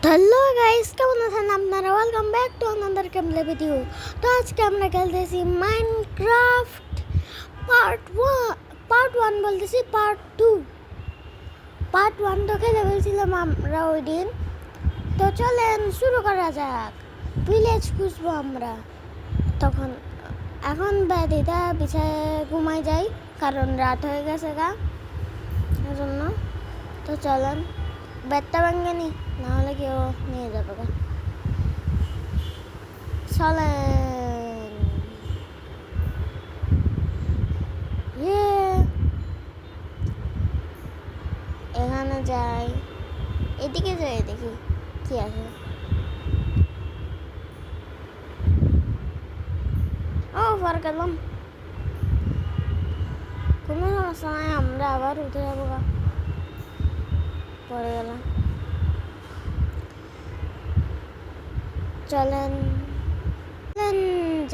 Hello guys, কেমন আছেন আপনারা? Welcome back to another gameplay video. তো আজকে আমরা খেলতেছি মাইনক্রাফট পার্ট 1 বলতেছি পার্ট 1 তো খেলে ফেলছিলাম আমরা ওই দিন। তো চলেন শুরু করা যাক। ভিলেজ খুঁজবো আমরা। তখন এখন ব্যাধিটা বিছায় ঘুমাই যাই, কারণ রাত হয়ে গেছে গা এজন্য। তো চলেন, ব্যাটটা ভাঙে নি, নাহলে কেউ নিয়ে যাবে গা। চলেন, এখানে যাই, এদিকে যাই, দেখি কি আছে। ও ফর গেলাম, কোনো সমস্যা নাই, আমরা আবার উঠে যাবো গা। পরে গেলাম, চলেন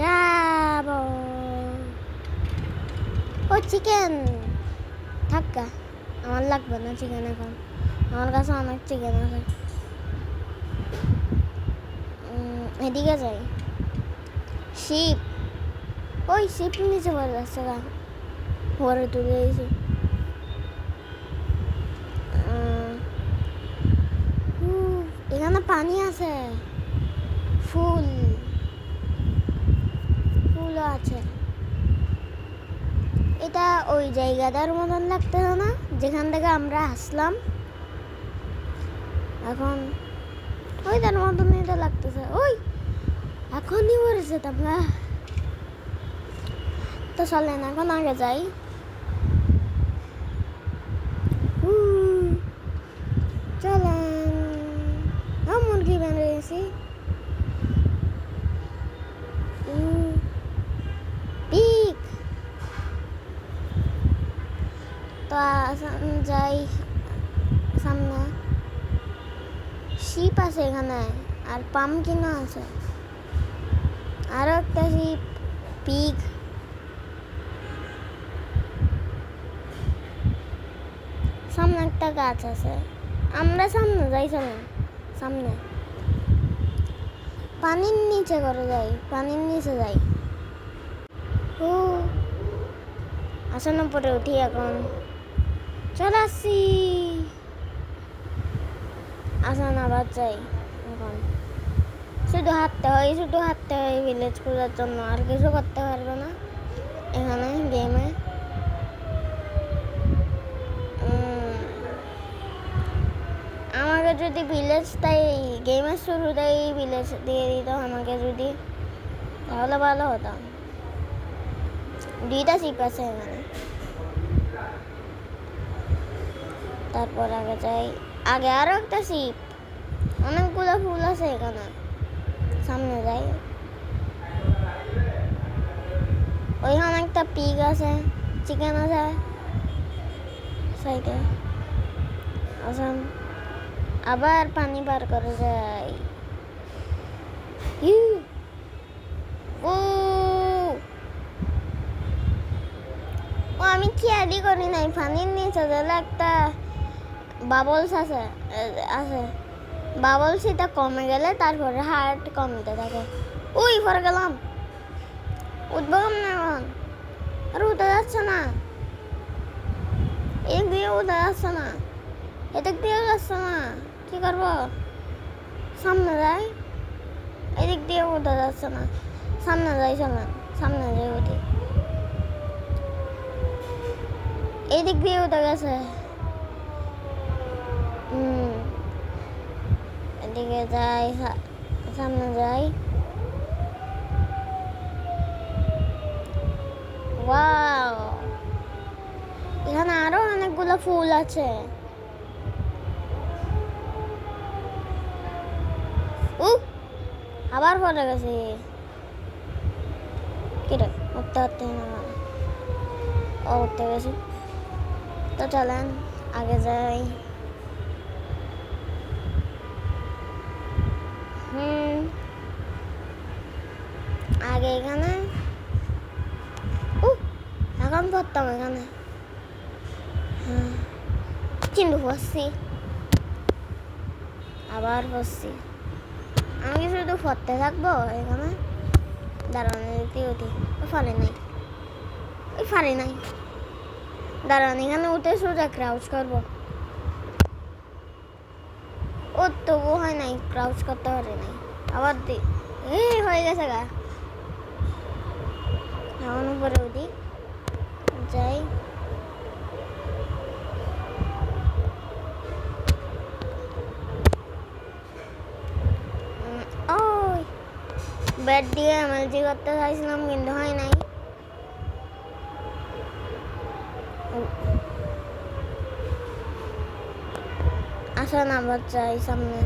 যাব। ও চিকেন থাকা, আমার লাগবে না চিকেন এখন, আমার কাছে অনেক চিকেন আছে। এদিকে যাই। শিপ, ওই শিপ নিচে পড়ে যাচ্ছে গা, পরে তুলে দিয়েছি। এখানে পানি আছে, ফুলও আছে। এটা ওই জায়গাটার মতন লাগতেছে না যেখান থেকে আমরা আসলাম? এখন ওই তার মতন এটা লাগতেছে। ওই এখনই পড়েছে তোমরা। তো চলেন এখন আগে যাই। চলেন, মুরগি বেরিয়েছি। পিক, তো যাই সামনে। শিপ আছে এখানে, আর পামকিনও আছে, আরো একটা শিপ, পিগ। সামনে একটা গাছ আছে, আমরা সামনে যাই। চলেন সামনে, পানির নিচে করে যাই, পানির নিচে যাই। ও আসানোর পরে উঠি, এখন চলে আসছি। আসান আবার যাই। এখন শুধু হাঁটতে হয় ভিলেজ খোঁজার জন্য, আর কিছু করতে পারবে না এখানে গেমে। আমাকে যদি ভিলেজটাই গেমের শুরুতেই ভিলেজ দিয়ে দিত আমাকে যদি, তাহলে ভালো হতো। 2টা শিপ আছে এখানে। তারপর আগে যাই, আগে আরো একটা শিপ, অনেকগুলো ফুল আছে এখানে। সামনে যাই, ওইখানে একটা পিগ আছে, চিকেন আছে সাইডে। আসাম আবার পানি পার করে যাই। ও আমি খেয়ালই করি নাই, পানির নিচে গেলে একটা বাবলস আছে। বাবলস এটা কমে গেলে তারপরে হার্ট কমতে থাকে। ওই পরে গেলাম, উঠবো না এখন, আর উঠে যাচ্ছে না, এদিক দিয়ে উঠে যাচ্ছে না, এদিক দিয়েও যাচ্ছে না, কি করবো? সামনে যাই, এদিক দিয়ে উঠে যাচ্ছে না, সামনে যাই। চলেন সামনে যাই, উঠি। এদিক দিয়ে উঠে গেছে। এদিকে যাই, সামনে যাই। ওয়াও, এখানে আরো অনেকগুলো ফুল আছে। আবার পড়ে গেছি, কিরে উঠতে না, উঠতে গেছি। তো চলেন আগে যাই। আগে এখানে, এখন পড়তাম এখানে, কিন্তু পড়ছি। আবার বসছি। আমি কি শুধু পড়তে থাকবো এখানে? দাঁড়ান উঠি উঠি। পারি নাই, পারি নাই। দাঁড়ান এখানে উঠে সোজা ক্রাউচ করবো। ও তবু হয় নাই, ক্রাউচ করতে পারি নাই। আবার এই হয়ে গেছে গা। এখন উপরে উঠি, যাই। ওই ব্যাট দিয়ে এমএলজি করতে চাইছিলাম কিন্তু হয় নাই। আসেন আবার চাই সামনে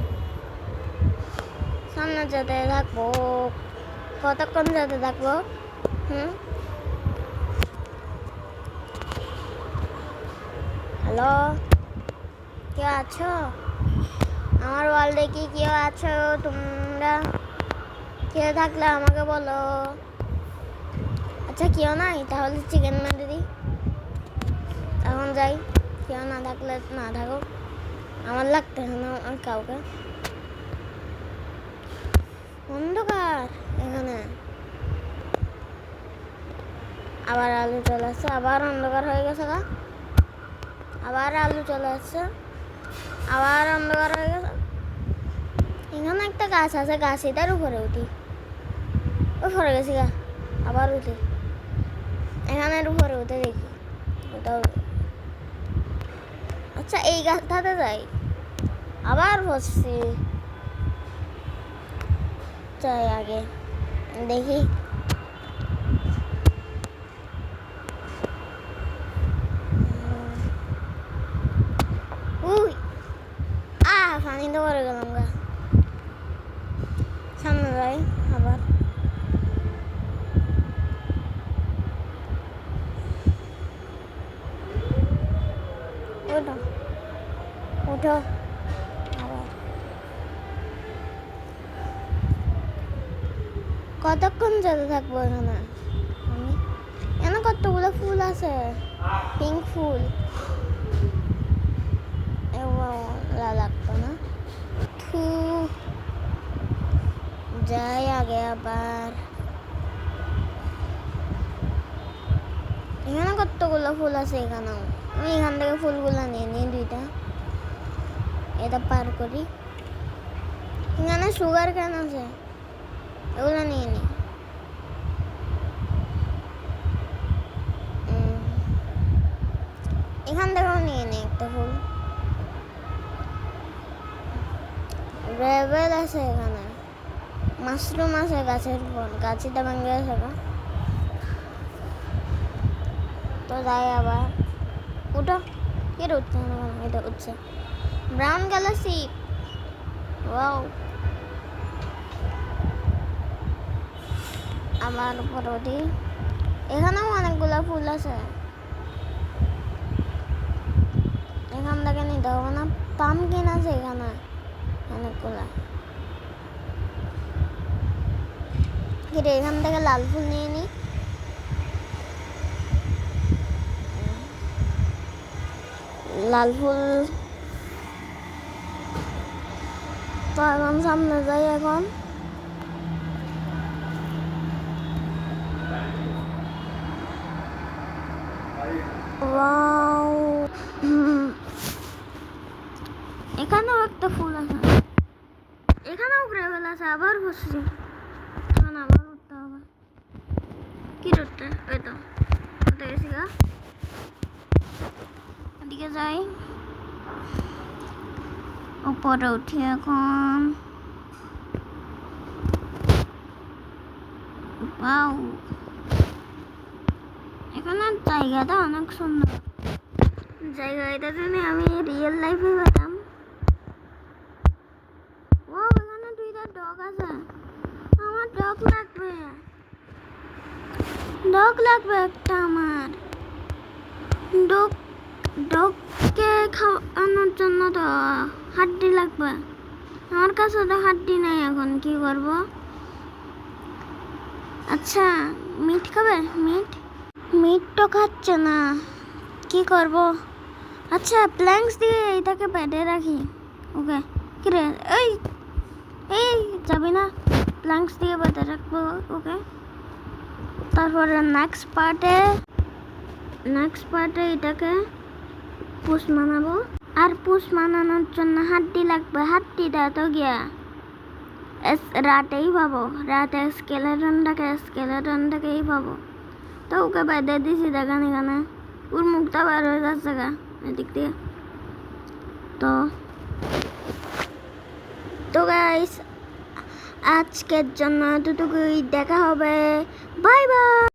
সামনে যেতে থাকবো। কতক্ষণ যেতে থাকবো? হ্যালো, কে আছো আমার ওয়ার্ল্ডে? কি কেউ আছো তোমরা? কে থাকলে আমাকে বলো। আচ্ছা কেউ নাই, তাহলে চিকেন মেরে দিই। এখন যাই, কেউ না থাকলে না থাকো, আমার লাগতে না কাউকে। অন্ধকার এখানে, আবার আলু চলে আসছে, আবার অন্ধকার হয়ে গেছে গা। আবার আলু চলে আসছে, আবার অন্ধকার হয়ে গেছে। এখানে একটা গাছ আছে, গাছিটার উপরে উঠি। উপরে গেছি গা, আবার উঠি। এখানের উপরে উঠে দেখি ওটাও। আচ্ছা এই গাছটাতে যাই, আবার বসছি। যাই আগে দেখি। উই পানি তো পরে গেলাম গা। সামনে যাই আবার। ওঠো ওঠো আবার। কতক্ষণ যেতে থাকবো এখানে? আমি এখানে কতগুলো ফুল আছে, পিঙ্ক ফুল। লাগতো না। যাই আগে আবার। এখানে কতগুলো ফুল আছে এখানেও। আমি এখান থেকে ফুলগুলো নিয়ে নিই দুইটা, এটা পার করি। এখানে সুগার কেন আছে, এগুলো নিয়ে নিই। এখান থেকেও নিয়ে নিই একটা ফুল। গ্রেভেল আছে এখানে, মাশরুম আছে গাছের উপর, গাছিটা ভেঙে গেছে। তো যাই আবার। উঠো, কে উঠছে না? এটা উঠছে। Brown Galaxy, wow. আমার উপর উঠি। এখানেও অনেকগুলো ফুল আছে, এখান থেকে নিতে হবে না। পামকিন আছে এখানে অনেকগুলা। কিরে এখান থেকে লাল ফুল নিয়ে নি। লাল ফুল তো এখন সামনে যাই। এখন এখানেও একটা ফুল আছে, এখানেও গ্রেভেল আছে। আবার বসছি, এখন আবার উঠতে হবে। কি উঠতে? ওই তো উঠে গেছি গা। ওদিকে যাই, উপরে উঠি এখন। ওয়াও, এখানে জায়গাটা অনেক সুন্দর। জায়গাটা যদি আমি রিয়েল লাইফে পেতাম। ও এখানে দুইটা ডগ আছে, আমার ডগ লাগবে। ডগ লাগবে একটা আমার। ডগকে খাওয়ানোর জন্য তো হাড্ডি লাগবে। আমার কাছে তো হাড্ডি নাই, এখন কি করব? আচ্ছা মিট খাবে? মিট তো খাচ্ছে না, কি করব? আচ্ছা প্ল্যাঙ্কস দিয়ে এটাকে বেঁধে রাখি। ওকে কিরে এই এই যাবি না, প্ল্যাঙ্কস দিয়ে বেঁধে রাখবো ওকে। তারপরে নেক্সট পার্টে এটাকে পুষ বানাবো। আর পুষ বানানোর জন্য হাড্ডি লাগবে, হাড্ডিটা তো গিয়া রাতেই পাবো, রাতে স্কেলেটনটাকেই পাবো। তো ওকে বেঁধে দিছি দেখান এখানে, ওর মুখটা বার হয়ে যাচ্ছে গা এদিক দিয়ে। তো গাইস আজকের জন্য এতটুকুই, দেখা হবে, বাই বাই।